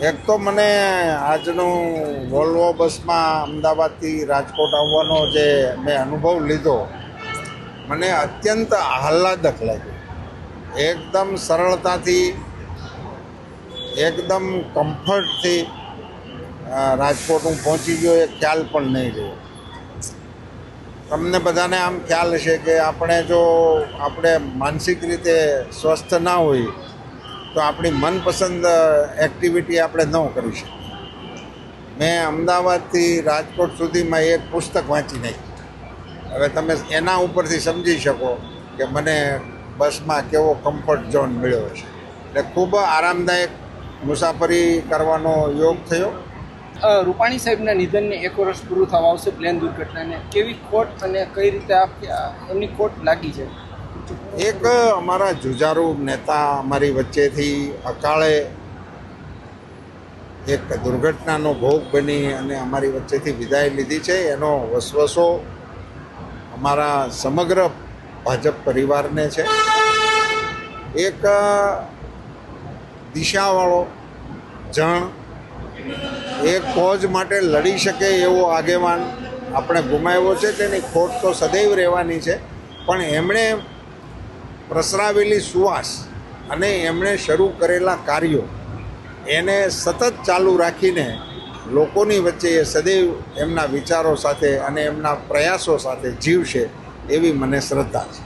એક તો મને આજનું વોલ્વો બસમાં અમદાવાદથી રાજકોટ આવવાનો જે મેં અનુભવ લીધો, મને અત્યંત આહલાદક લાગ્યો. એકદમ સરળતાથી, એકદમ કમ્ફર્ટથી રાજકોટ હું પહોંચી ગયો, એ ખ્યાલ પણ નહીં રહ્યો. તમને બધાને આમ ખ્યાલ હશે કે આપણે માનસિક રીતે સ્વસ્થ ના હોય તો આપણી મનપસંદ એક્ટિવિટી આપણે ન કરી શકીએ. મેં અમદાવાદથી રાજકોટ સુધીમાં એક પુસ્તક વાંચી નાખી. હવે તમે એના ઉપરથી સમજી શકો કે મને બસમાં કેવો કમ્ફર્ટ ઝોન મળ્યો છે. એટલે ખૂબ આરામદાયક મુસાફરી કરવાનો યોગ થયો. રૂપાણી સાહેબના નિધનને 1 વર્ષ પૂરું થવા આવશે પ્લેન દુર્ઘટનાને. કેવી ખોટ અને કઈ રીતે એમની ખોટ લાગી છે? એક અમારા જુજારુ નેતા અમારી વચ્ચેથી અકાળે એક દુર્ઘટનાનો ભોગ બની અને અમારી વચ્ચેથી વિદાય લીધી છે. એનો વસવસો અમારા સમગ્ર ભાજપ પરિવારને છે. એક દિશાવાળો જણ, એક કોઝ માટે લડી શકે એવો આગેવાન આપણે ગુમાવ્યો છે. તેની ખોટ તો સદૈવ રહેવાની છે, પણ એમણે પ્રસરાવેલી સુવાસ અને એમણે શરૂ કરેલા કાર્યો એને સતત ચાલુ રાખીને લોકોની વચ્ચે એ સદૈવ એમના વિચારો સાથે અને એમના પ્રયાસો સાથે જીવશે એવી મને શ્રદ્ધા છે.